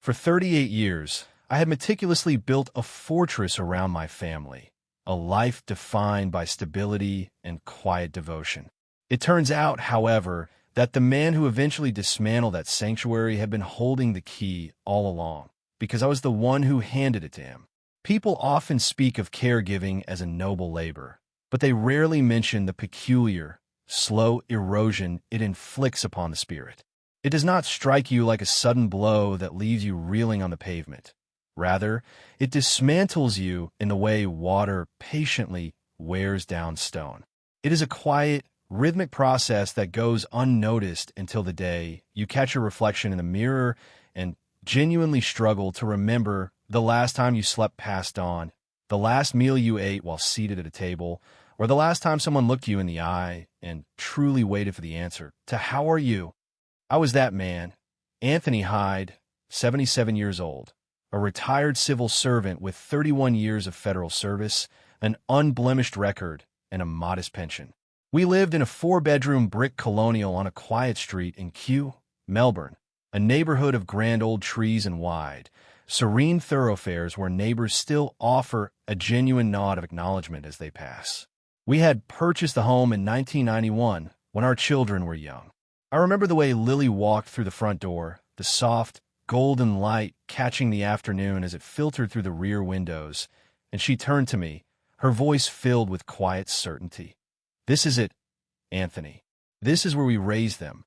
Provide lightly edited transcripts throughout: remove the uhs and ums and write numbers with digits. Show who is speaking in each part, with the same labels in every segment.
Speaker 1: For 38 years, I had meticulously built a fortress around my family, a life defined by stability and quiet devotion. It turns out, however, that the man who eventually dismantled that sanctuary had been holding the key all along, because I was the one who handed it to him. People often speak of caregiving as a noble labor, but they rarely mention the peculiar, slow erosion it inflicts upon the spirit. It does not strike you like a sudden blow that leaves you reeling on the pavement. Rather, it dismantles you in the way water patiently wears down stone. It is a quiet, rhythmic process that goes unnoticed until the day you catch your reflection in the mirror and genuinely struggle to remember the last time you slept past dawn, the last meal you ate while seated at a table, or the last time someone looked you in the eye and truly waited for the answer to "How are you?" I was that man, Anthony Hyde, 77 years old, a retired civil servant with 31 years of federal service, an unblemished record, and a modest pension. We lived in a 4-bedroom brick colonial on a quiet street in Kew, Melbourne, a neighborhood of grand old trees and wide, serene thoroughfares where neighbors still offer a genuine nod of acknowledgement as they pass. We had purchased the home in 1991 when our children were young. I remember the way Lily walked through the front door, the soft, golden light catching the afternoon as it filtered through the rear windows, and she turned to me, her voice filled with quiet certainty. "This is it, Anthony. This is where we raised them."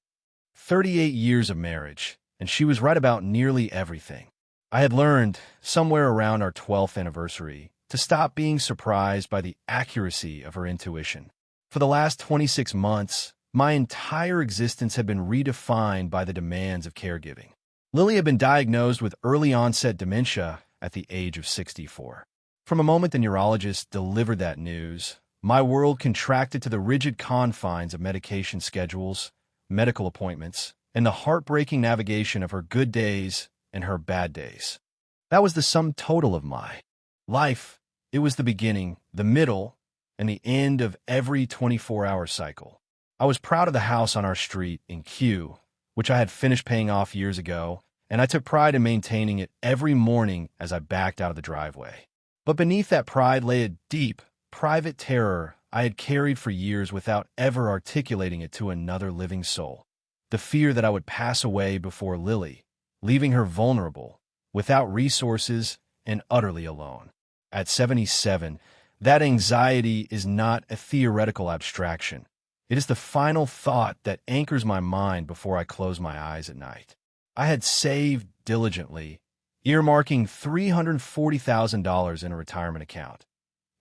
Speaker 1: 38 years of marriage, and she was right about nearly everything. I had learned, somewhere around our 12th anniversary, to stop being surprised by the accuracy of her intuition. For the last 26 months, my entire existence had been redefined by the demands of caregiving. Lily had been diagnosed with early-onset dementia at the age of 64. From a moment the neurologist delivered that news, my world contracted to the rigid confines of medication schedules, medical appointments, and the heartbreaking navigation of her good days and her bad days. That was the sum total of my life. It was the beginning, the middle, and the end of every 24-hour cycle. I was proud of the house on our street in Kew, which I had finished paying off years ago, and I took pride in maintaining it every morning as I backed out of the driveway. But beneath that pride lay a deep, private terror I had carried for years without ever articulating it to another living soul. The fear that I would pass away before Lily, leaving her vulnerable, without resources, and utterly alone. At 77, that anxiety is not a theoretical abstraction. It is the final thought that anchors my mind before I close my eyes at night. I had saved diligently, earmarking $340,000 in a retirement account.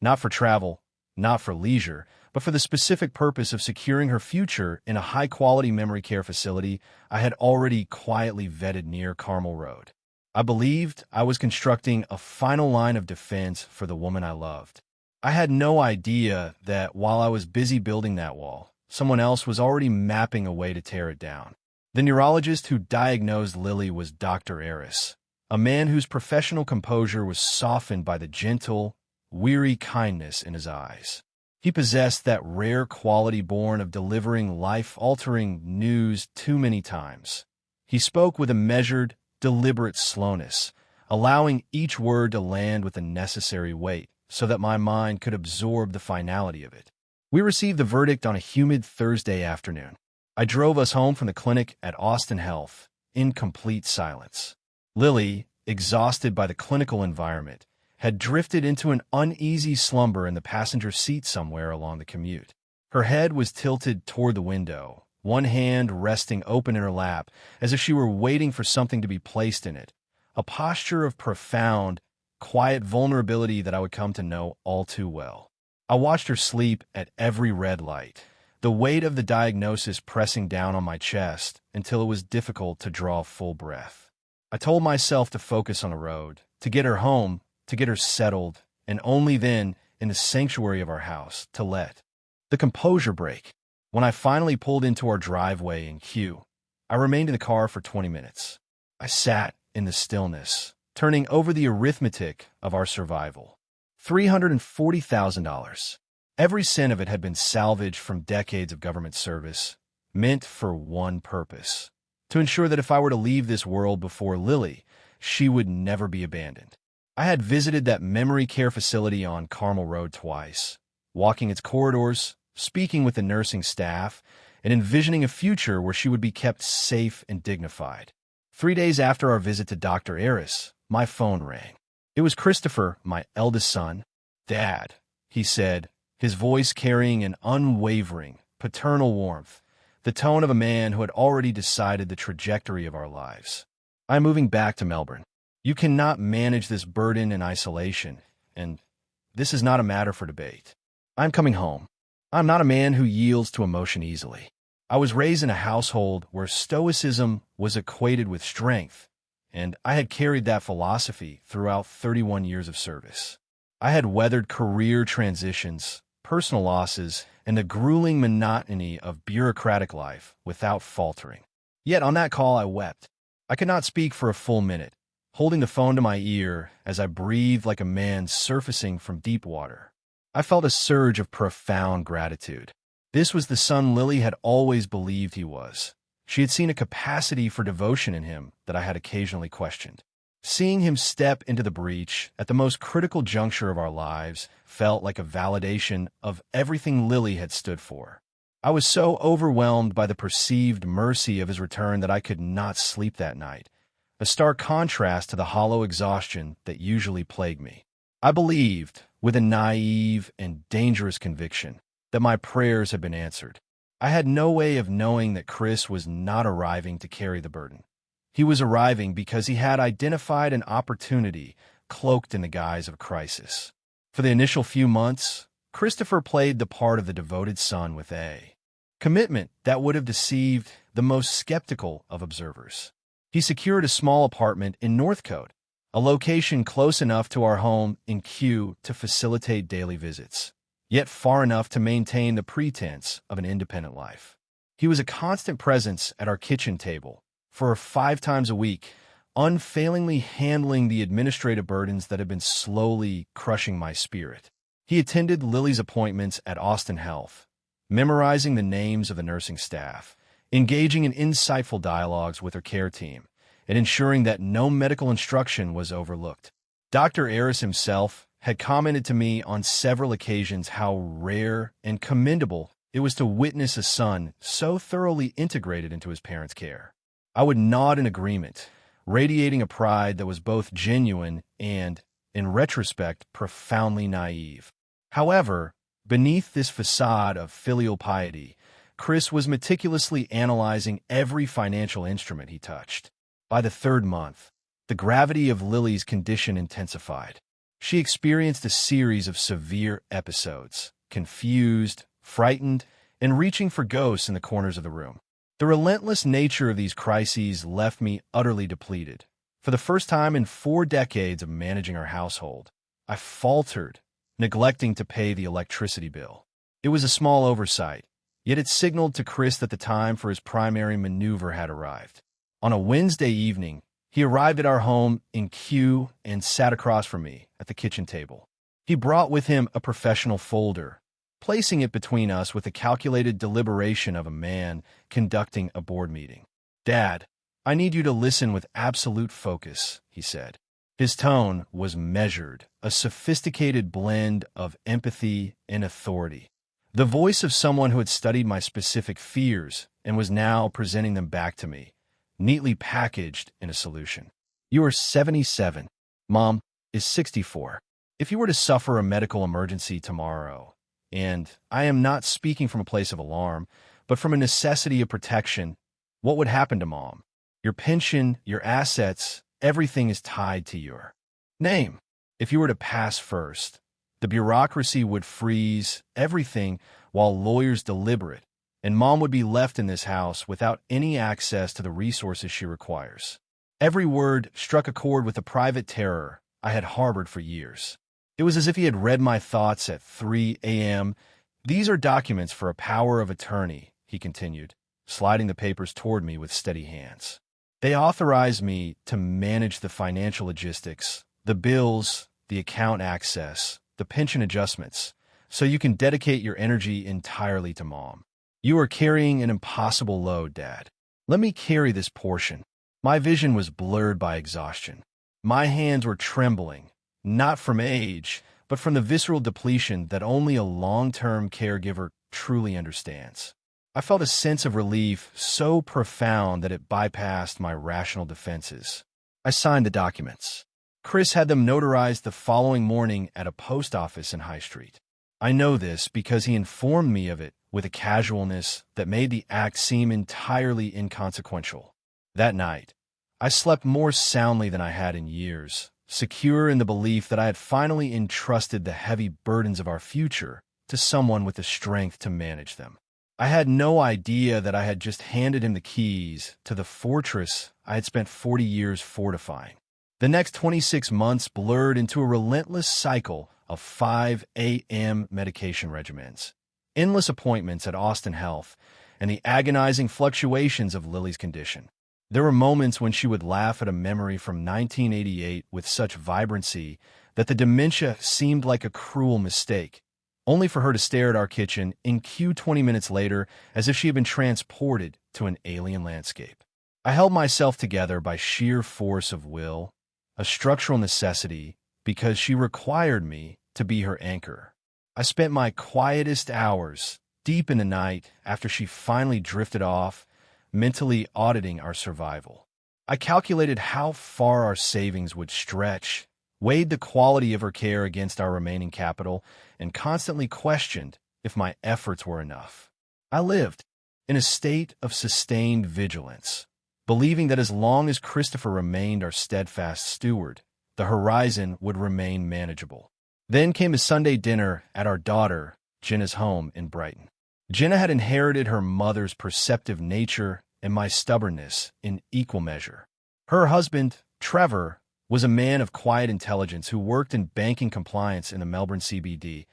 Speaker 1: Not for travel, not for leisure, but for the specific purpose of securing her future in a high-quality memory care facility I had already quietly vetted near Carmel Road. I believed I was constructing a final line of defense for the woman I loved. I had no idea that while I was busy building that wall, someone else was already mapping a way to tear it down. The neurologist who diagnosed Lily was Dr. Aris, a man whose professional composure was softened by the gentle, weary kindness in his eyes. He possessed that rare quality born of delivering life-altering news too many times. He spoke with a measured, deliberate slowness, allowing each word to land with the necessary weight so that my mind could absorb the finality of it. We received the verdict on a humid Thursday afternoon. I drove us home from the clinic at Austin Health in complete silence. Lily, exhausted by the clinical environment, had drifted into an uneasy slumber in the passenger seat somewhere along the commute. Her head was tilted toward the window, one hand resting open in her lap as if she were waiting for something to be placed in it, a posture of profound, quiet vulnerability that I would come to know all too well. I watched her sleep at every red light, the weight of the diagnosis pressing down on my chest until it was difficult to draw a full breath. I told myself to focus on the road, to get her home, to get her settled, and only then, in the sanctuary of our house, to let the composure break. When I finally pulled into our driveway in Kew, I remained in the car for 20 minutes. I sat in the stillness, turning over the arithmetic of our survival. $340,000. Every cent of it had been salvaged from decades of government service, meant for one purpose: to ensure that if I were to leave this world before Lily, she would never be abandoned. I had visited that memory care facility on Carmel Road twice, walking its corridors, speaking with the nursing staff, and envisioning a future where she would be kept safe and dignified. 3 days after our visit to Dr. Eris, my phone rang. It was Christopher, my eldest son. "Dad," he said, his voice carrying an unwavering, paternal warmth, the tone of a man who had already decided the trajectory of our lives. "I'm moving back to Melbourne. You cannot manage this burden in isolation, and this is not a matter for debate. I'm coming home. I'm not a man who yields to emotion easily. I was raised in a household where stoicism was equated with strength, and I had carried that philosophy throughout 31 years of service. I had weathered career transitions, personal losses, and the grueling monotony of bureaucratic life without faltering. Yet on that call I wept. I could not speak for a full minute, holding the phone to my ear as I breathed like a man surfacing from deep water. I felt a surge of profound gratitude. This was the son Lily had always believed he was. She had seen a capacity for devotion in him that I had occasionally questioned. Seeing him step into the breach at the most critical juncture of our lives felt like a validation of everything Lily had stood for. I was so overwhelmed by the perceived mercy of his return that I could not sleep that night, a stark contrast to the hollow exhaustion that usually plagued me. I believed, with a naive and dangerous conviction, that my prayers had been answered. I had no way of knowing that Chris was not arriving to carry the burden. He was arriving because he had identified an opportunity cloaked in the guise of a crisis. For the initial few months, Christopher played the part of the devoted son with a commitment that would have deceived the most skeptical of observers. He secured a small apartment in Northcote, a location close enough to our home in Kew to facilitate daily visits, yet far enough to maintain the pretense of an independent life. He was a constant presence at our kitchen table, for 5 times a week, unfailingly handling the administrative burdens that had been slowly crushing my spirit. He attended Lily's appointments at Austin Health, memorizing the names of the nursing staff, engaging in insightful dialogues with her care team, and ensuring that no medical instruction was overlooked. Dr. Eris himself had commented to me on several occasions how rare and commendable it was to witness a son so thoroughly integrated into his parents' care. I would nod in agreement, radiating a pride that was both genuine and, in retrospect, profoundly naive. However, beneath this facade of filial piety, Chris was meticulously analyzing every financial instrument he touched. By the 3rd month, the gravity of Lily's condition intensified. She experienced a series of severe episodes, confused, frightened, and reaching for ghosts in the corners of the room. The relentless nature of these crises left me utterly depleted. For the first time in 4 decades of managing our household, I faltered, neglecting to pay the electricity bill. It was a small oversight, yet it signaled to Chris that the time for his primary maneuver had arrived. On a Wednesday evening, he arrived at our home in Kew and sat across from me at the kitchen table. He brought with him a professional folder, placing it between us with the calculated deliberation of a man conducting a board meeting. "Dad, I need you to listen with absolute focus," he said. His tone was measured, a sophisticated blend of empathy and authority. The voice of someone who had studied my specific fears and was now presenting them back to me, neatly packaged in a solution. "You are 77. Mom is 64. If you were to suffer a medical emergency tomorrow, and I am not speaking from a place of alarm, but from a necessity of protection, what would happen to Mom? Your pension, your assets, everything is tied to your name. If you were to pass first, the bureaucracy would freeze everything while lawyers deliberate, and Mom would be left in this house without any access to the resources she requires." Every word struck a chord with the private terror I had harbored for years. It was as if he had read my thoughts at 3 a.m. "These are documents for a power of attorney," he continued, sliding the papers toward me with steady hands. "They authorize me to manage the financial logistics, the bills, the account access, the pension adjustments, so you can dedicate your energy entirely to Mom. You are carrying an impossible load, Dad. Let me carry this portion." My vision was blurred by exhaustion. My hands were trembling, not from age, but from the visceral depletion that only a long-term caregiver truly understands. I felt a sense of relief so profound that it bypassed my rational defenses. I signed the documents. Chris had them notarized the following morning at a post office in High Street. I know this because he informed me of it with a casualness that made the act seem entirely inconsequential. That night, I slept more soundly than I had in years, secure in the belief that I had finally entrusted the heavy burdens of our future to someone with the strength to manage them. I had no idea that I had just handed him the keys to the fortress I had spent 40 years fortifying. The next 26 months blurred into a relentless cycle of 5 a.m. medication regimens, endless appointments at Austin Health, and the agonizing fluctuations of Lily's condition. There were moments when she would laugh at a memory from 1988 with such vibrancy that the dementia seemed like a cruel mistake, only for her to stare at our kitchen in queue 20 minutes later as if she had been transported to an alien landscape. I held myself together by sheer force of will, a structural necessity, because she required me to be her anchor. I spent my quietest hours deep in the night after she finally drifted off, mentally auditing our survival. I calculated how far our savings would stretch, weighed the quality of her care against our remaining capital, and constantly questioned if my efforts were enough. I lived in a state of sustained vigilance, believing that as long as Christopher remained our steadfast steward, the horizon would remain manageable. Then came a Sunday dinner at our daughter, Jenna's home in Brighton. Jenna had inherited her mother's perceptive nature and my stubbornness in equal measure. Her husband, Trevor, was a man of quiet intelligence who worked in banking compliance in the Melbourne CBD,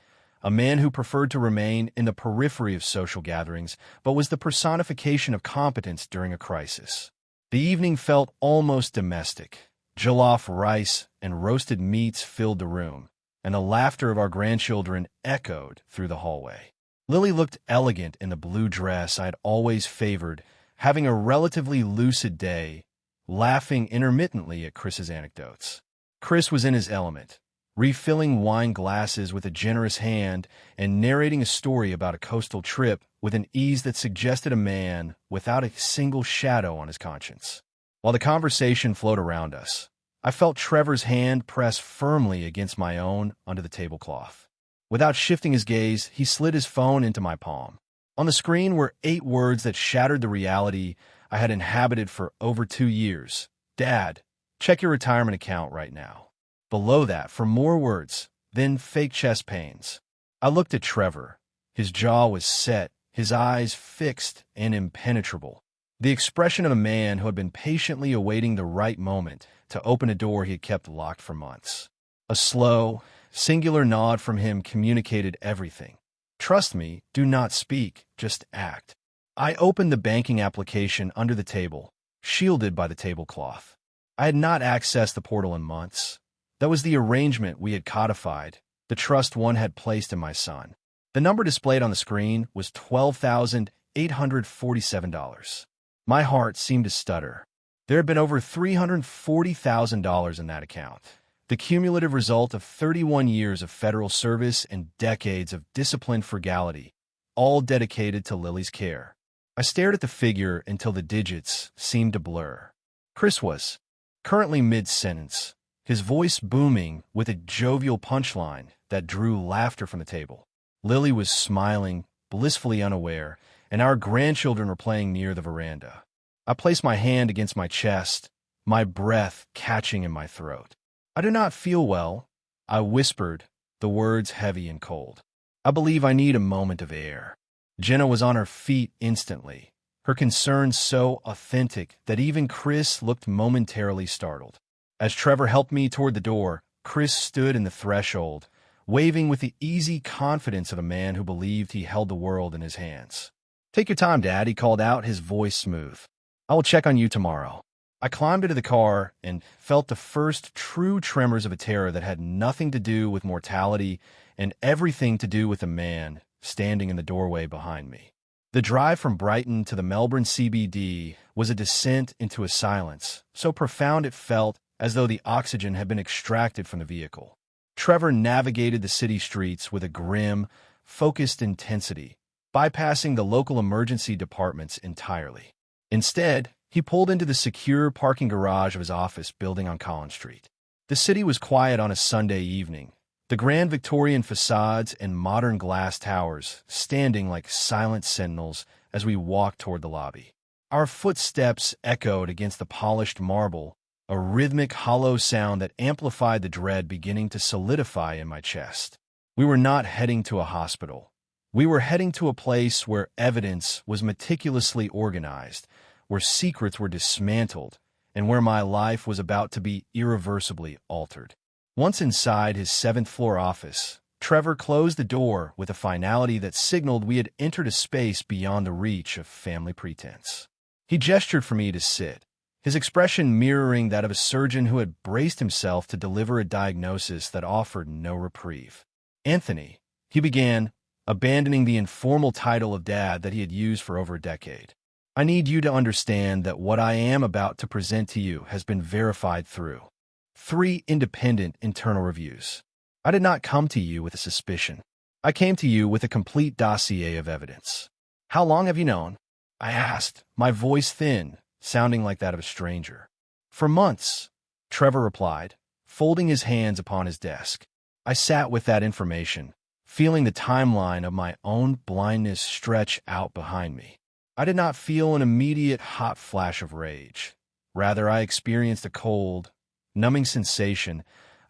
Speaker 1: a man who preferred to remain in the periphery of social gatherings, but was the personification of competence during a crisis. The evening felt almost domestic. Jollof rice and roasted meats filled the room, and the laughter of our grandchildren echoed through the hallway. Lily looked elegant in the blue dress I had always favored, having a relatively lucid day, laughing intermittently at Chris's anecdotes. Chris was in his element, refilling wine glasses with a generous hand and narrating a story about a coastal trip with an ease that suggested a man without a single shadow on his conscience. While the conversation flowed around us, I felt Trevor's hand press firmly against my own under the tablecloth. Without shifting his gaze, he slid his phone into my palm. On the screen were 8 words that shattered the reality I had inhabited for over 2 years. Dad, check your retirement account right now. Below that, for more words, then fake chest pains. I looked at Trevor. His jaw was set, his eyes fixed and impenetrable. The expression of a man who had been patiently awaiting the right moment to open a door he had kept locked for months. A slow, singular nod from him communicated everything. Trust me, do not speak, just act. I opened the banking application under the table, shielded by the tablecloth. I had not accessed the portal in months. That was the arrangement we had codified, the trust one had placed in my son. The number displayed on the screen was $12,847. My heart seemed to stutter. There had been over $340,000 in that account, the cumulative result of 31 years of federal service and decades of disciplined frugality, all dedicated to Lily's care. I stared at the figure until the digits seemed to blur. Chris was currently mid-sentence, his voice booming with a jovial punchline that drew laughter from the table. Lily was smiling, blissfully unaware, and our grandchildren were playing near the veranda. I placed my hand against my chest, my breath catching in my throat. I do not feel well, I whispered, the words heavy and cold. I believe I need a moment of air. Jenna was on her feet instantly, her concern so authentic that even Chris looked momentarily startled. As Trevor helped me toward the door, Chris stood in the threshold, waving with the easy confidence of a man who believed he held the world in his hands. "Take your time, Dad," he called out, his voice smooth. "I will check on you tomorrow." I climbed into the car and felt the first true tremors of a terror that had nothing to do with mortality and everything to do with the man standing in the doorway behind me. The drive from Brighton to the Melbourne CBD was a descent into a silence, so profound it felt as though the oxygen had been extracted from the vehicle. Trevor navigated the city streets with a grim, focused intensity, bypassing the local emergency departments entirely. Instead, he pulled into the secure parking garage of his office building on Collins Street. The city was quiet on a Sunday evening, the grand Victorian facades and modern glass towers standing like silent sentinels as we walked toward the lobby. Our footsteps echoed against the polished marble, a rhythmic, hollow sound that amplified the dread beginning to solidify in my chest. We were not heading to a hospital. We were heading to a place where evidence was meticulously organized, where secrets were dismantled, and where my life was about to be irreversibly altered. Once inside his seventh-floor office, Trevor closed the door with a finality that signaled we had entered a space beyond the reach of family pretense. He gestured for me to sit, his expression mirroring that of a surgeon who had braced himself to deliver a diagnosis that offered no reprieve. "Anthony," he began, abandoning the informal title of Dad that he had used for over a decade. "I need you to understand that what I am about to present to you has been verified through 3 independent internal reviews. I did not come to you with a suspicion. I came to you with a complete dossier of evidence." "How long have you known?" I asked, my voice thin, sounding like that of a stranger. "For months," Trevor replied, folding his hands upon his desk. I sat with that information, feeling the timeline of my own blindness stretch out behind me. I did not feel an immediate hot flash of rage. Rather, I experienced a cold, numbing sensation,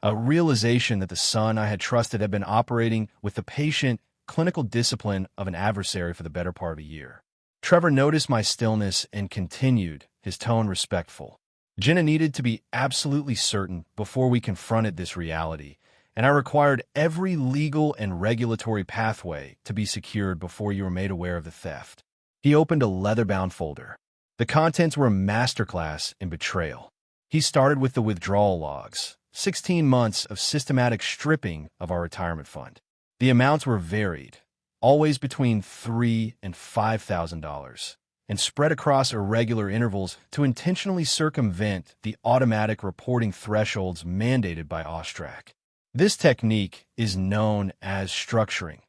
Speaker 1: a realization that the son I had trusted had been operating with the patient, clinical discipline of an adversary for the better part of a year. Trevor noticed my stillness and continued, his tone respectful. "Jenna needed to be absolutely certain before we confronted this reality, and I required every legal and regulatory pathway to be secured before you were made aware of the theft." He opened a leather-bound folder. The contents were a masterclass in betrayal. He started with the withdrawal logs, 16 months of systematic stripping of our retirement fund. The amounts were varied, always between $3,000 and $5,000, and spread across irregular intervals to intentionally circumvent the automatic reporting thresholds mandated by OSTRAC. "This technique is known as structuring,"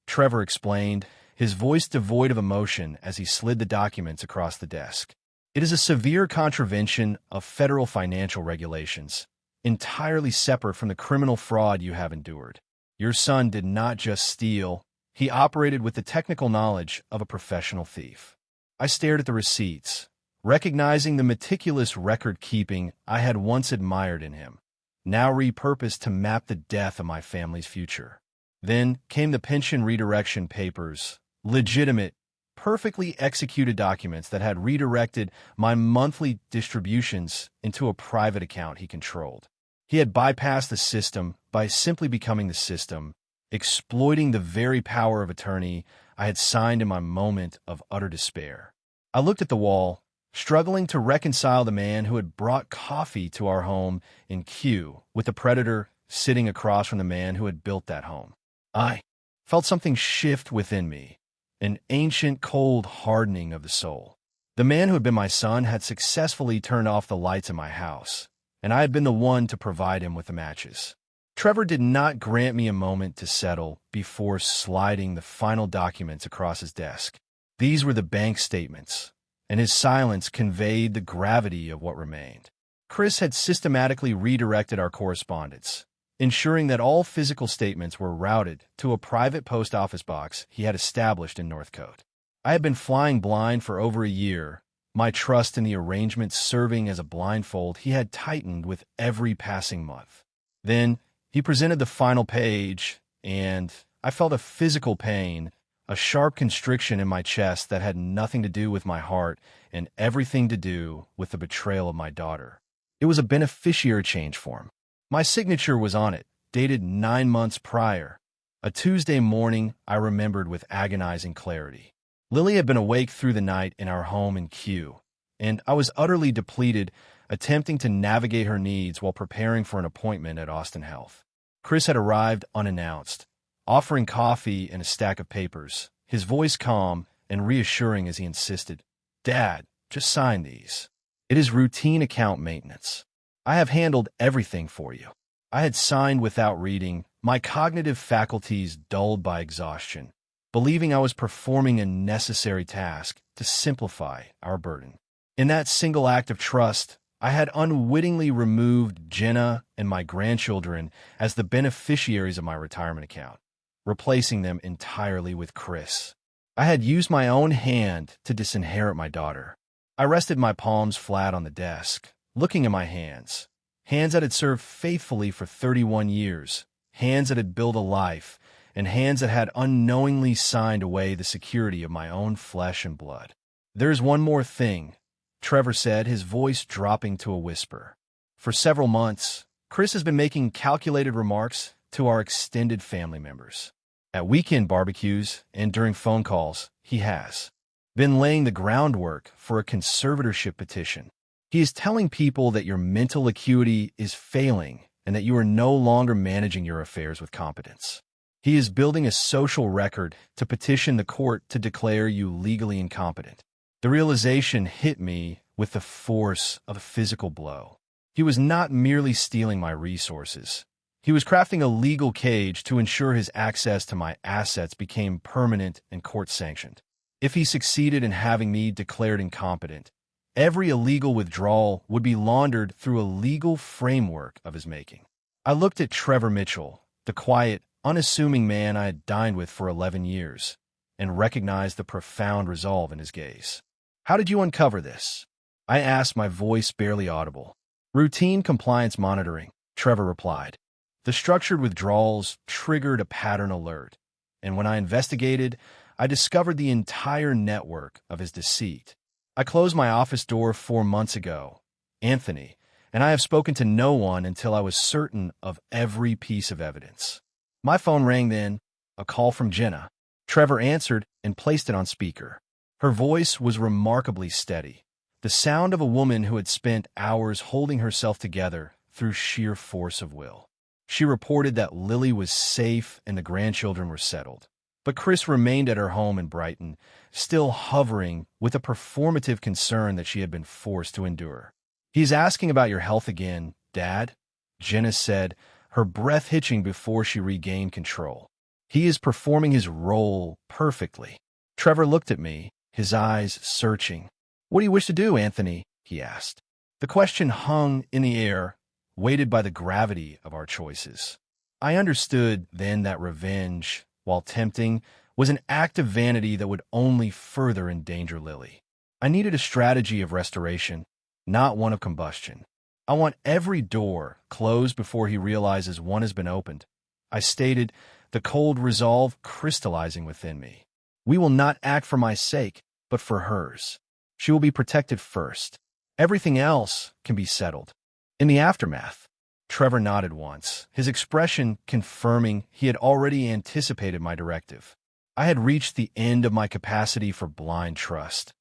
Speaker 1: Trevor explained, his voice devoid of emotion as he slid the documents across the desk. "It is a severe contravention of federal financial regulations, entirely separate from the criminal fraud you have endured. Your son did not just steal, he operated with the technical knowledge of a professional thief." I stared at the receipts, recognizing the meticulous record-keeping I had once admired in him, now repurposed to map the death of my family's future. Then came the pension redirection papers, legitimate, perfectly executed documents that had redirected my monthly distributions into a private account he controlled. He had bypassed the system by simply becoming the system, exploiting the very power of attorney I had signed in my moment of utter despair. I looked at the wall, struggling to reconcile the man who had brought coffee to our home in Kew with the predator sitting across from the man who had built that home. I felt something shift within me, an ancient cold hardening of the soul. The man who had been my son had successfully turned off the lights in my house, and I had been the one to provide him with the matches. Trevor did not grant me a moment to settle before sliding the final documents across his desk. These were the bank statements, and his silence conveyed the gravity of what remained. Chris had systematically redirected our correspondence, ensuring that all physical statements were routed to a private post office box he had established in Northcote. I had been flying blind for over a year, my trust in the arrangement serving as a blindfold he had tightened with every passing month. Then he presented the final page, and I felt a physical pain, a sharp constriction in my chest that had nothing to do with my heart and everything to do with the betrayal of my daughter. It was a beneficiary change form. My signature was on it, dated 9 months prior. A Tuesday morning I remembered with agonizing clarity. Lily had been awake through the night in our home in Kew, and I was utterly depleted, attempting to navigate her needs while preparing for an appointment at Austin Health. Chris had arrived unannounced, offering coffee and a stack of papers, his voice calm and reassuring as he insisted, "Dad, just sign these. It is routine account maintenance." I have handled everything for you. I had signed without reading, my cognitive faculties dulled by exhaustion, believing I was performing a necessary task to simplify our burden. In that single act of trust, I had unwittingly removed Jenna and my grandchildren as the beneficiaries of my retirement account, replacing them entirely with Chris. I had used my own hand to disinherit my daughter. I rested my palms flat on the desk, looking at my hands. Hands that had served faithfully for 31 years, hands that had built a life, and hands that had unknowingly signed away the security of my own flesh and blood. "There's one more thing," Trevor said, his voice dropping to a whisper. "For several months, Chris has been making calculated remarks to our extended family members. At weekend barbecues and during phone calls, he has been laying the groundwork for a conservatorship petition. He is telling people that your mental acuity is failing and that you are no longer managing your affairs with competence. He is building a social record to petition the court to declare you legally incompetent." The realization hit me with the force of a physical blow. He was not merely stealing my resources. He was crafting a legal cage to ensure his access to my assets became permanent and court-sanctioned. If he succeeded in having me declared incompetent, every illegal withdrawal would be laundered through a legal framework of his making. I looked at Trevor Mitchell, the quiet, unassuming man I had dined with for 11 years, and recognized the profound resolve in his gaze. "How did you uncover this?" I asked, my voice barely audible. "Routine compliance monitoring," Trevor replied. "The structured withdrawals triggered a pattern alert, and when I investigated, I discovered the entire network of his deceit. I closed my office door 4 months ago, Anthony, and I have spoken to no one until I was certain of every piece of evidence." My phone rang then, a call from Jenna. Trevor answered and placed it on speaker. Her voice was remarkably steady, the sound of a woman who had spent hours holding herself together through sheer force of will. She reported that Lily was safe and the grandchildren were settled. But Chris remained at her home in Brighton, still hovering with a performative concern that she had been forced to endure. "He's asking about your health again, Dad," Jenna said, her breath hitching before she regained control. "He is performing his role perfectly." Trevor looked at me, his eyes searching. "What do you wish to do, Anthony?" he asked. The question hung in the air, weighted by the gravity of our choices. I understood then that revenge, while tempting, was an act of vanity that would only further endanger Lily. I needed a strategy of restoration, not one of combustion. "I want every door closed before he realizes one has been opened," I stated, the cold resolve crystallizing within me. "We will not act for my sake, but for hers. She will be protected first. Everything else can be settled in the aftermath." Trevor nodded once, his expression confirming he had already anticipated my directive. I had reached the end of my capacity for blind trust.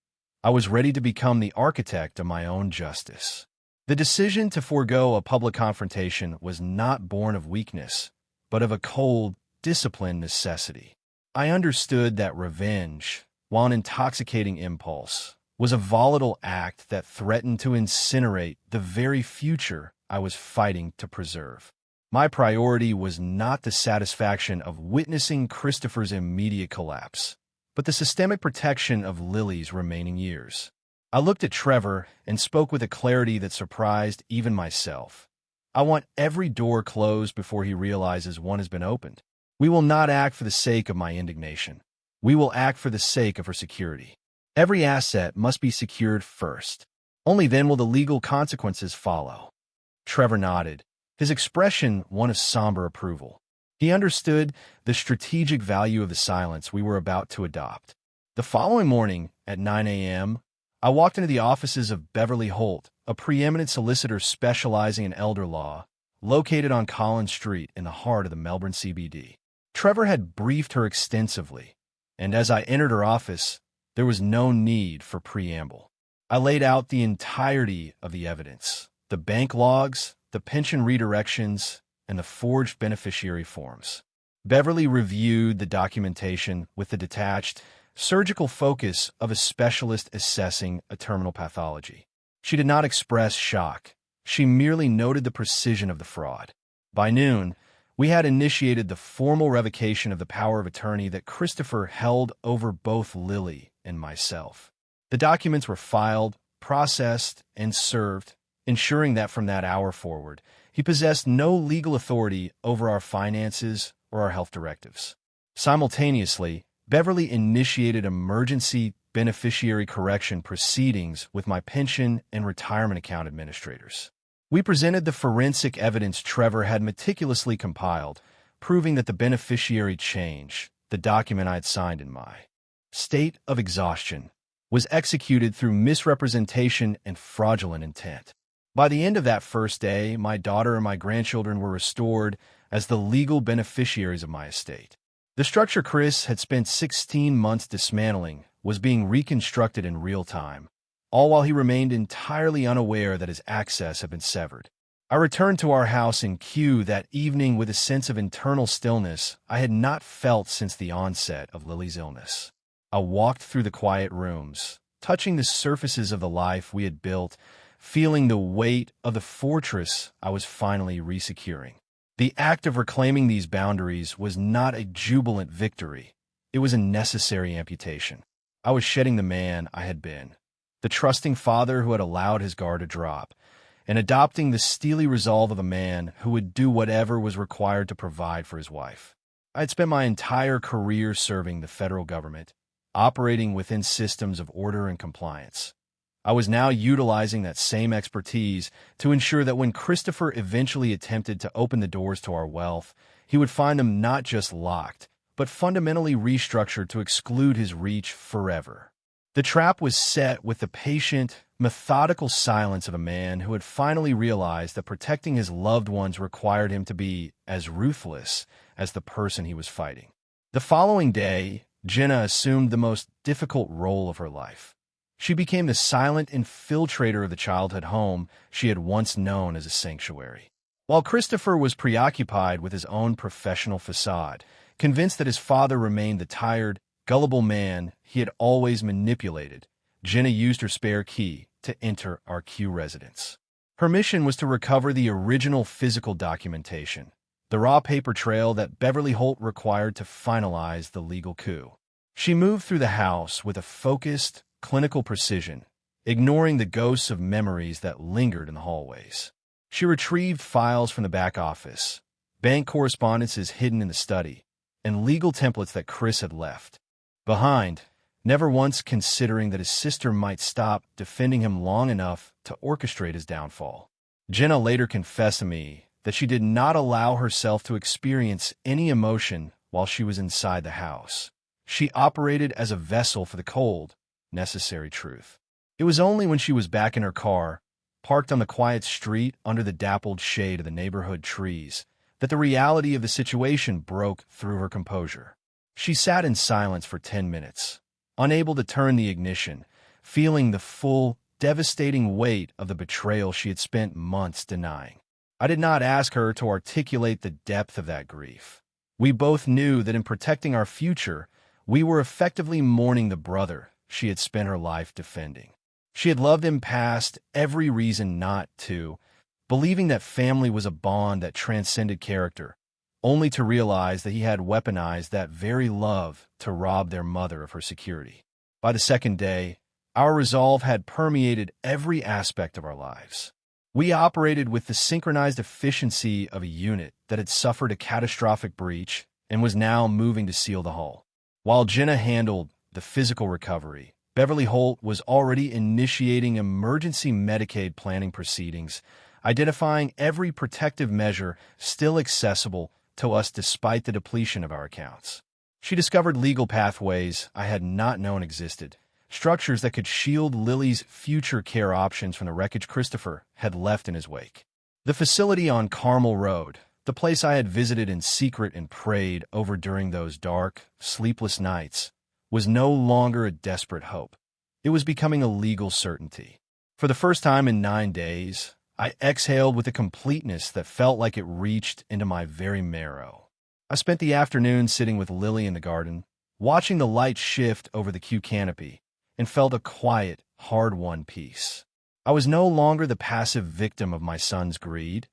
Speaker 1: I was ready to become the architect of my own justice. The decision to forego a public confrontation was not born of weakness, but of a cold, disciplined necessity. I understood that revenge, while an intoxicating impulse, was a volatile act that threatened to incinerate the very future I was fighting to preserve. My priority was not the satisfaction of witnessing Christopher's immediate collapse, but the systemic protection of Lily's remaining years. I looked at Trevor and spoke with a clarity that surprised even myself. "I want every door closed before he realizes one has been opened. We will not act for the sake of my indignation. We will act for the sake of her security. Every asset must be secured first. Only then will the legal consequences follow." Trevor nodded, his expression one of somber approval. He understood the strategic value of the silence we were about to adopt. The following morning, at 9 a.m., I walked into the offices of Beverly Holt, a preeminent solicitor specializing in elder law, located on Collins Street in the heart of the Melbourne CBD. Trevor had briefed her extensively, and as I entered her office, there was no need for preamble. I laid out the entirety of the evidence, the bank logs, the pension redirections, and the forged beneficiary forms. Beverly reviewed the documentation with the detached, surgical focus of a specialist assessing a terminal pathology. She did not express shock. She merely noted the precision of the fraud. By noon, we had initiated the formal revocation of the power of attorney that Christopher held over both Lily and myself. The documents were filed, processed, and served, ensuring that from that hour forward, he possessed no legal authority over our finances or our health directives. Simultaneously, Beverly initiated emergency beneficiary correction proceedings with my pension and retirement account administrators. We presented the forensic evidence Trevor had meticulously compiled, proving that the beneficiary change, the document I had signed in my state of exhaustion, was executed through misrepresentation and fraudulent intent. By the end of that first day, my daughter and my grandchildren were restored as the legal beneficiaries of my estate. The structure Chris had spent 16 months dismantling was being reconstructed in real time, all while he remained entirely unaware that his access had been severed. I returned to our house in Kew that evening with a sense of internal stillness I had not felt since the onset of Lily's illness. I walked through the quiet rooms, touching the surfaces of the life we had built, feeling the weight of the fortress I was finally resecuring. The act of reclaiming these boundaries was not a jubilant victory. It was a necessary amputation. I was shedding the man I had been, the trusting father who had allowed his guard to drop, and adopting the steely resolve of a man who would do whatever was required to provide for his wife. I had spent my entire career serving the federal government, operating within systems of order and compliance. I was now utilizing that same expertise to ensure that when Christopher eventually attempted to open the doors to our wealth, he would find them not just locked, but fundamentally restructured to exclude his reach forever. The trap was set with the patient, methodical silence of a man who had finally realized that protecting his loved ones required him to be as ruthless as the person he was fighting. The following day, Jenna assumed the most difficult role of her life. She became the silent infiltrator of the childhood home she had once known as a sanctuary. While Christopher was preoccupied with his own professional facade, convinced that his father remained the tired, gullible man he had always manipulated, Jenna used her spare key to enter our Kew residence. Her mission was to recover the original physical documentation, the raw paper trail that Beverly Holt required to finalize the legal coup. She moved through the house with a focused, clinical precision, ignoring the ghosts of memories that lingered in the hallways. She retrieved files from the back office, bank correspondences hidden in the study, and legal templates that Chris had left behind, never once considering that his sister might stop defending him long enough to orchestrate his downfall. Jenna later confessed to me that she did not allow herself to experience any emotion while she was inside the house. She operated as a vessel for the cold, necessary truth. It was only when she was back in her car, parked on the quiet street under the dappled shade of the neighborhood trees, that the reality of the situation broke through her composure. She sat in silence for 10 minutes, unable to turn the ignition, feeling the full, devastating weight of the betrayal she had spent months denying. I did not ask her to articulate the depth of that grief. We both knew that in protecting our future, we were effectively mourning the brother she had spent her life defending. She had loved him past every reason not to, believing that family was a bond that transcended character, only to realize that he had weaponized that very love to rob their mother of her security. By the second day, our resolve had permeated every aspect of our lives. We operated with the synchronized efficiency of a unit that had suffered a catastrophic breach and was now moving to seal the hull. While Jenna handled the physical recovery, Beverly Holt was already initiating emergency Medicaid planning proceedings, identifying every protective measure still accessible to us despite the depletion of our accounts. She discovered legal pathways I had not known existed, structures that could shield Lily's future care options from the wreckage Christopher had left in his wake. The facility on Carmel Road, the place I had visited in secret and prayed over during those dark, sleepless nights, was no longer a desperate hope. It was becoming a legal certainty. For the first time in 9 days, I exhaled with a completeness that felt like it reached into my very marrow. I spent the afternoon sitting with Lily in the garden, watching the light shift over the Kew canopy, and felt a quiet, hard-won peace. I was no longer the passive victim of my son's greed,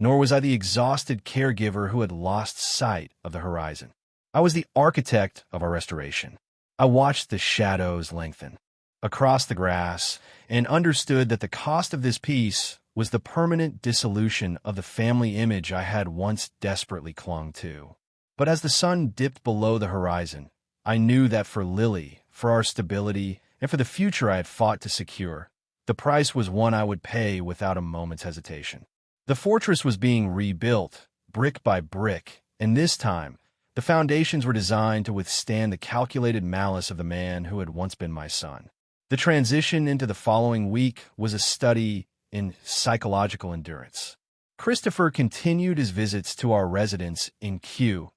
Speaker 1: nor was I the exhausted caregiver who had lost sight of the horizon. I was the architect of our restoration. I watched the shadows lengthen across the grass and understood that the cost of this peace was the permanent dissolution of the family image I had once desperately clung to. But as the sun dipped below the horizon, I knew that for Lily, for our stability, and for the future I had fought to secure, the price was one I would pay without a moment's hesitation. The fortress was being rebuilt, brick by brick, and this time, the foundations were designed to withstand the calculated malice of the man who had once been my son. The transition into the following week was a study in psychological endurance. Christopher continued his visits to our residence in Kew,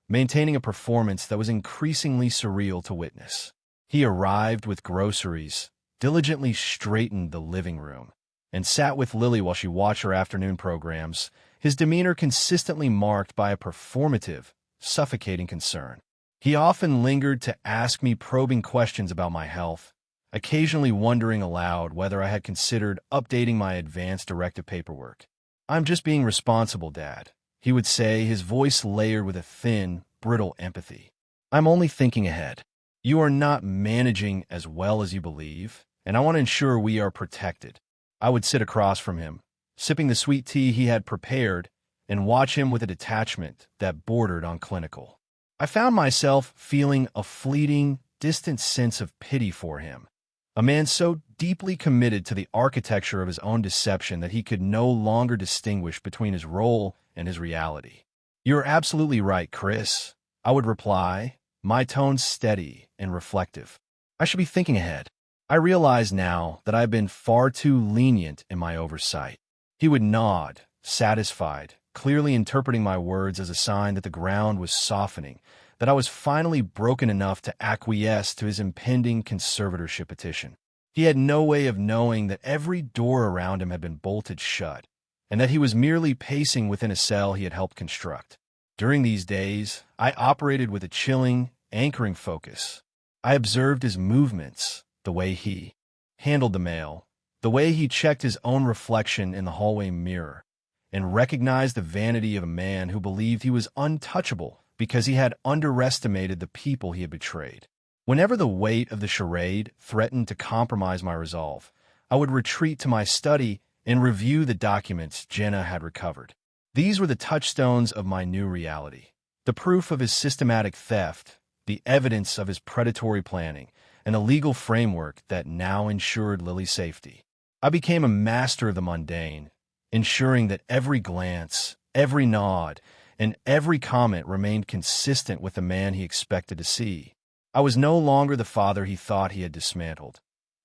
Speaker 1: maintaining a performance that was increasingly surreal to witness. He arrived with groceries, diligently straightened the living room, and sat with Lily while she watched her afternoon programs, his demeanor consistently marked by a performative, suffocating concern. He often lingered to ask me probing questions about my health, occasionally wondering aloud whether I had considered updating my advanced directive paperwork. "I'm just being responsible, Dad," he would say, his voice layered with a thin, brittle empathy. "I'm only thinking ahead. You are not managing as well as you believe, and I want to ensure we are protected." I would sit across from him, sipping the sweet tea he had prepared, and watch him with a detachment that bordered on clinical. I found myself feeling a fleeting, distant sense of pity for him, a man so deeply committed to the architecture of his own deception that he could no longer distinguish between his role and his reality. "You're absolutely right, Chris," I would reply, my tone steady and reflective. "I should be thinking ahead. I realize now that I've been far too lenient in my oversight." He would nod, satisfied, clearly interpreting my words as a sign that the ground was softening, that I was finally broken enough to acquiesce to his impending conservatorship petition. He had no way of knowing that every door around him had been bolted shut, and that he was merely pacing within a cell he had helped construct. During these days, I operated with a chilling, anchoring focus. I observed his movements, the way he handled the mail, the way he checked his own reflection in the hallway mirror, and recognized the vanity of a man who believed he was untouchable because he had underestimated the people he had betrayed. Whenever the weight of the charade threatened to compromise my resolve, I would retreat to my study and review the documents Jenna had recovered. These were the touchstones of my new reality, the proof of his systematic theft, the evidence of his predatory planning, and a legal framework that now ensured Lily's safety. I became a master of the mundane, ensuring that every glance, every nod, and every comment remained consistent with the man he expected to see. I was no longer the father he thought he had dismantled.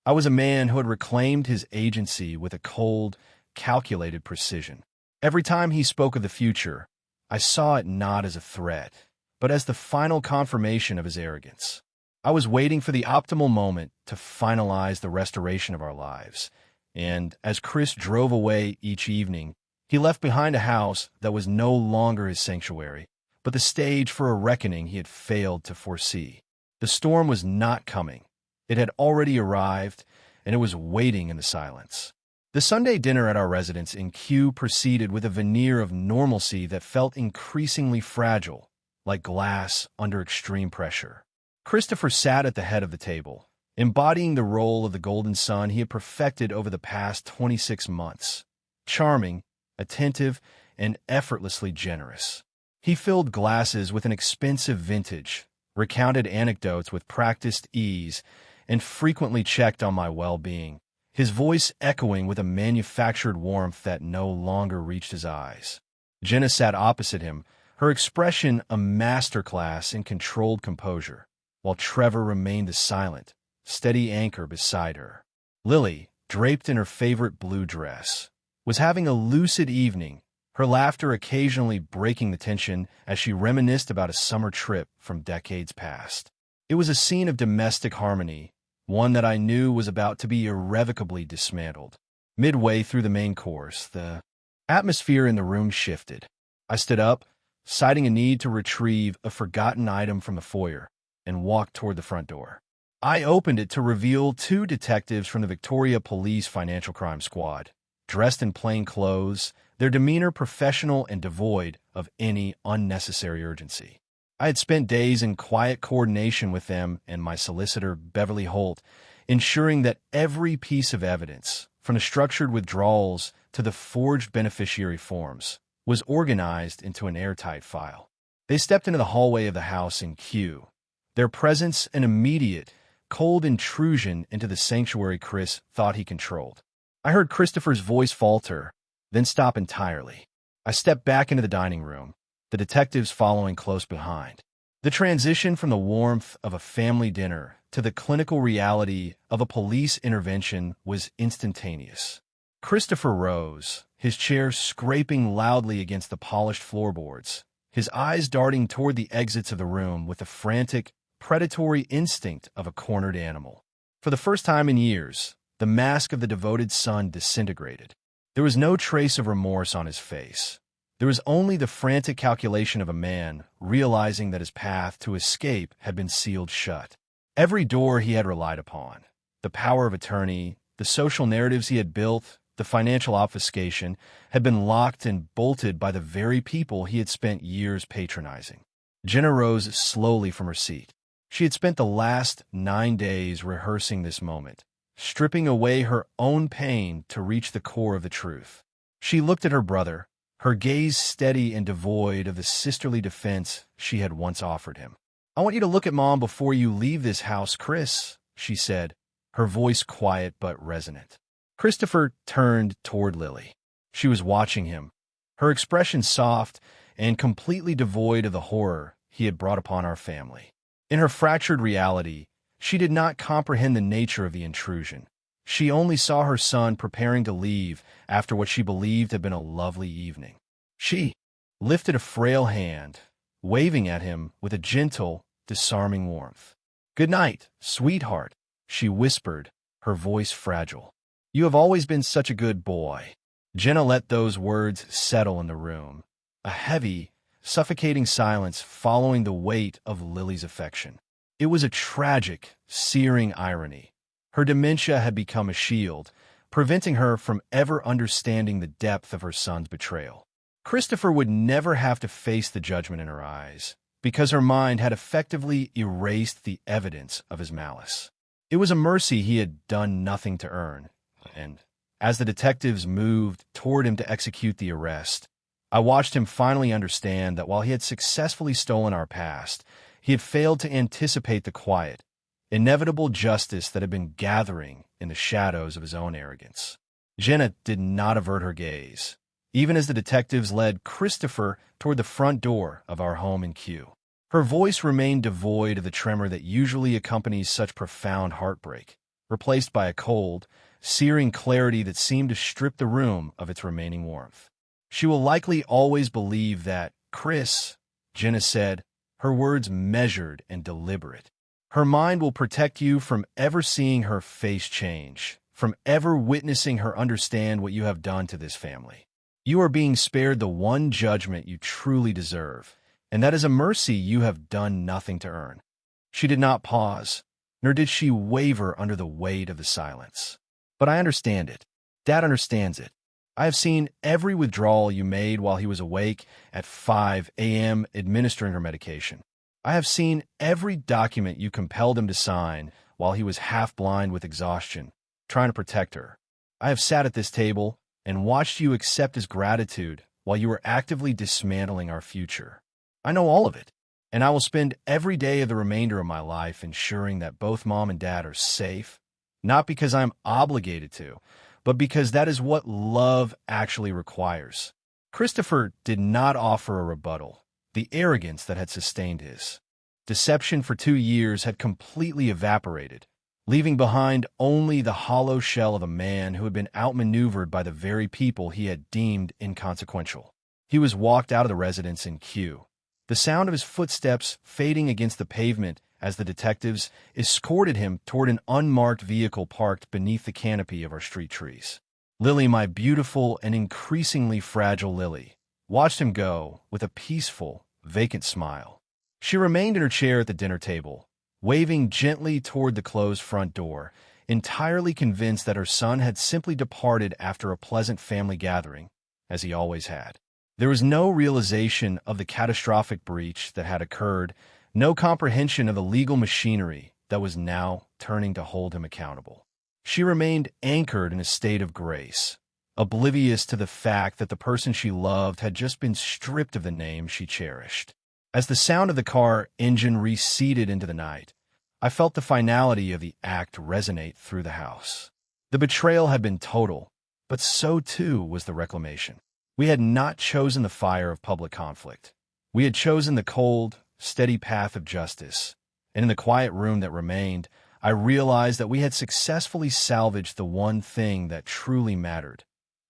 Speaker 1: I was a man who had reclaimed his agency with a cold, calculated precision. Every time he spoke of the future, I saw it not as a threat, but as the final confirmation of his arrogance. I was waiting for the optimal moment to finalize the restoration of our lives, and as Chris drove away each evening, he left behind a house that was no longer his sanctuary, but the stage for a reckoning he had failed to foresee. The storm was not coming. It had already arrived, and it was waiting in the silence. The Sunday dinner at our residence in Kew proceeded with a veneer of normalcy that felt increasingly fragile, like glass under extreme pressure. Christopher sat at the head of the table, embodying the role of the golden son he had perfected over the past 26 months. Charming, attentive, and effortlessly generous. He filled glasses with an expensive vintage, recounted anecdotes with practiced ease, and frequently checked on my well-being, his voice echoing with a manufactured warmth that no longer reached his eyes. Jenna sat opposite him, her expression a masterclass in controlled composure, while Trevor remained the silent, steady anchor beside her. Lily, draped in her favorite blue dress, was having a lucid evening, her laughter occasionally breaking the tension as she reminisced about a summer trip from decades past. It was a scene of domestic harmony, one that I knew was about to be irrevocably dismantled. Midway through the main course, the atmosphere in the room shifted. I stood up, citing a need to retrieve a forgotten item from the foyer, and walked toward the front door. I opened it to reveal two detectives from the Victoria Police Financial Crime Squad, dressed in plain clothes, their demeanor professional and devoid of any unnecessary urgency. I had spent days in quiet coordination with them and my solicitor, Beverly Holt, ensuring that every piece of evidence, from the structured withdrawals to the forged beneficiary forms, was organized into an airtight file. They stepped into the hallway of the house in Kew, their presence an immediate, cold intrusion into the sanctuary Chris thought he controlled. I heard Christopher's voice falter, then stop entirely. I stepped back into the dining room, the detectives following close behind. The transition from the warmth of a family dinner to the clinical reality of a police intervention was instantaneous. Christopher rose, his chair scraping loudly against the polished floorboards, his eyes darting toward the exits of the room with the frantic, predatory instinct of a cornered animal. For the first time in years, the mask of the devoted son disintegrated. There was no trace of remorse on his face. There was only the frantic calculation of a man realizing that his path to escape had been sealed shut. Every door he had relied upon, the power of attorney, the social narratives he had built, the financial obfuscation, had been locked and bolted by the very people he had spent years patronizing. Jenna rose slowly from her seat. She had spent the last 9 days rehearsing this moment, stripping away her own pain to reach the core of the truth. She looked at her brother, her gaze steady and devoid of the sisterly defense she had once offered him. "I want you to look at Mom before you leave this house, Chris," she said, her voice quiet but resonant. Christopher turned toward Lily. She was watching him, her expression soft and completely devoid of the horror he had brought upon our family. In her fractured reality, she did not comprehend the nature of the intrusion. She only saw her son preparing to leave after what she believed had been a lovely evening. She lifted a frail hand, waving at him with a gentle, disarming warmth. "Good night, sweetheart," she whispered, her voice fragile. "You have always been such a good boy." Jenna let those words settle in the room, a heavy, suffocating silence following the weight of Lily's affection. It was a tragic, searing irony. Her dementia had become a shield, preventing her from ever understanding the depth of her son's betrayal. Christopher would never have to face the judgment in her eyes, because her mind had effectively erased the evidence of his malice. It was a mercy he had done nothing to earn, and as the detectives moved toward him to execute the arrest, I watched him finally understand that while he had successfully stolen our past, he had failed to anticipate the quiet, inevitable justice that had been gathering in the shadows of his own arrogance. Jenna did not avert her gaze, even as the detectives led Christopher toward the front door of our home in Kew. Her voice remained devoid of the tremor that usually accompanies such profound heartbreak, replaced by a cold, searing clarity that seemed to strip the room of its remaining warmth. "She will likely always believe that, Chris," Jenna said, her words measured and deliberate. "Her mind will protect you from ever seeing her face change, from ever witnessing her understand what you have done to this family. You are being spared the one judgment you truly deserve, and that is a mercy you have done nothing to earn." She did not pause, nor did she waver under the weight of the silence. "But I understand it. Dad understands it. I have seen every withdrawal you made while he was awake at 5 a.m. administering her medication. I have seen every document you compelled him to sign while he was half-blind with exhaustion, trying to protect her. I have sat at this table and watched you accept his gratitude while you were actively dismantling our future. I know all of it, and I will spend every day of the remainder of my life ensuring that both Mom and Dad are safe, not because I'm obligated to, but because that is what love actually requires." Christopher did not offer a rebuttal. The arrogance that had sustained his deception for 2 years had completely evaporated, leaving behind only the hollow shell of a man who had been outmaneuvered by the very people he had deemed inconsequential. He was walked out of the residence in Kew, the sound of his footsteps fading against the pavement as the detectives escorted him toward an unmarked vehicle parked beneath the canopy of our street trees. Lily, my beautiful and increasingly fragile Lily, watched him go with a peaceful, vacant smile. She remained in her chair at the dinner table, waving gently toward the closed front door, entirely convinced that her son had simply departed after a pleasant family gathering, as he always had. There was no realization of the catastrophic breach that had occurred, no comprehension of the legal machinery that was now turning to hold him accountable. She remained anchored in a state of grace, oblivious to the fact that the person she loved had just been stripped of the name she cherished. As the sound of the car engine receded into the night, I felt the finality of the act resonate through the house. The betrayal had been total, but so too was the reclamation. We had not chosen the fire of public conflict. We had chosen the cold, steady path of justice, and in the quiet room that remained, I realized that we had successfully salvaged the one thing that truly mattered: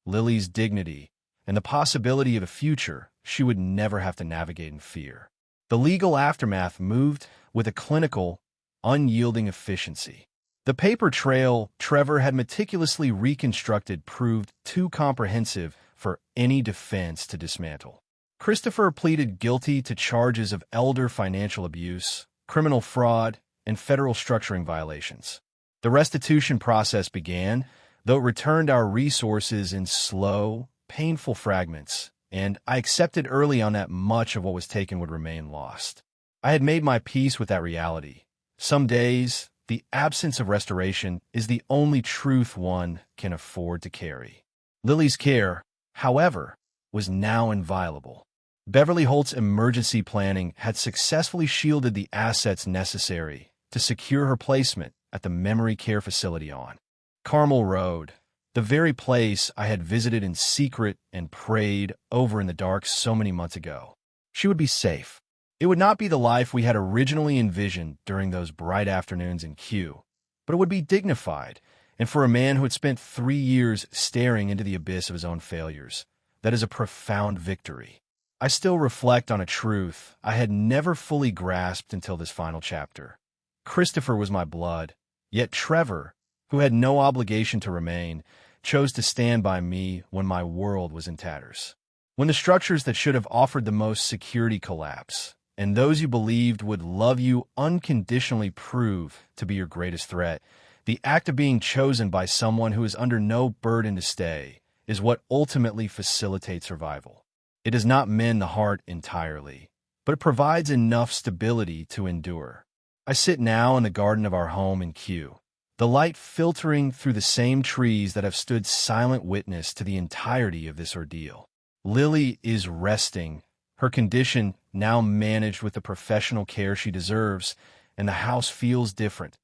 Speaker 1: Lily's dignity and the possibility of a future she would never have to navigate in fear. The legal aftermath moved with a clinical, unyielding efficiency. The paper trail Trevor had meticulously reconstructed proved too comprehensive for any defense to dismantle. Christopher pleaded guilty to charges of elder financial abuse, criminal fraud, and federal structuring violations. The restitution process began, though it returned our resources in slow, painful fragments, and I accepted early on that much of what was taken would remain lost. I had made my peace with that reality. Some days, the absence of restoration is the only truth one can afford to carry. Lily's care, however, was now inviolable. Beverly Holt's emergency planning had successfully shielded the assets necessary to secure her placement at the memory care facility on Carmel Road, the very place I had visited in secret and prayed over in the dark so many months ago. She would be safe. It would not be the life we had originally envisioned during those bright afternoons in Kew, but it would be dignified, and for a man who had spent 3 years staring into the abyss of his own failures, that is a profound victory. I still reflect on a truth I had never fully grasped until this final chapter. Christopher was my blood, yet Trevor, who had no obligation to remain, chose to stand by me when my world was in tatters. When the structures that should have offered the most security collapse, and those you believed would love you unconditionally prove to be your greatest threat, the act of being chosen by someone who is under no burden to stay is what ultimately facilitates survival. It does not mend the heart entirely, but it provides enough stability to endure. I sit now in the garden of our home in Kew, the light filtering through the same trees that have stood silent witness to the entirety of this ordeal. Lily is resting, her condition now managed with the professional care she deserves, and the house feels different,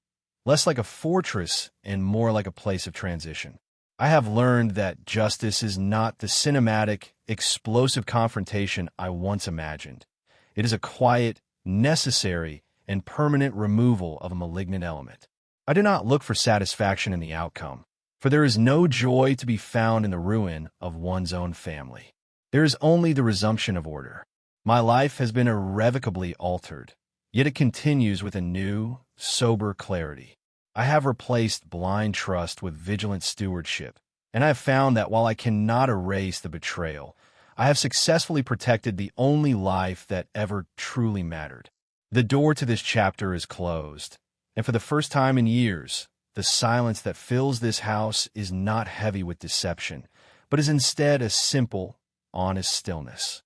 Speaker 1: less like a fortress and more like a place of transition. I have learned that justice is not the cinematic, explosive confrontation I once imagined. It is a quiet, necessary, and permanent removal of a malignant element. I do not look for satisfaction in the outcome, for there is no joy to be found in the ruin of one's own family. There is only the resumption of order. My life has been irrevocably altered, yet it continues with a new, sober clarity. I have replaced blind trust with vigilant stewardship, and I have found that while I cannot erase the betrayal, I have successfully protected the only life that ever truly mattered. The door to this chapter is closed, and for the first time in years, the silence that fills this house is not heavy with deception, but is instead a simple, honest stillness.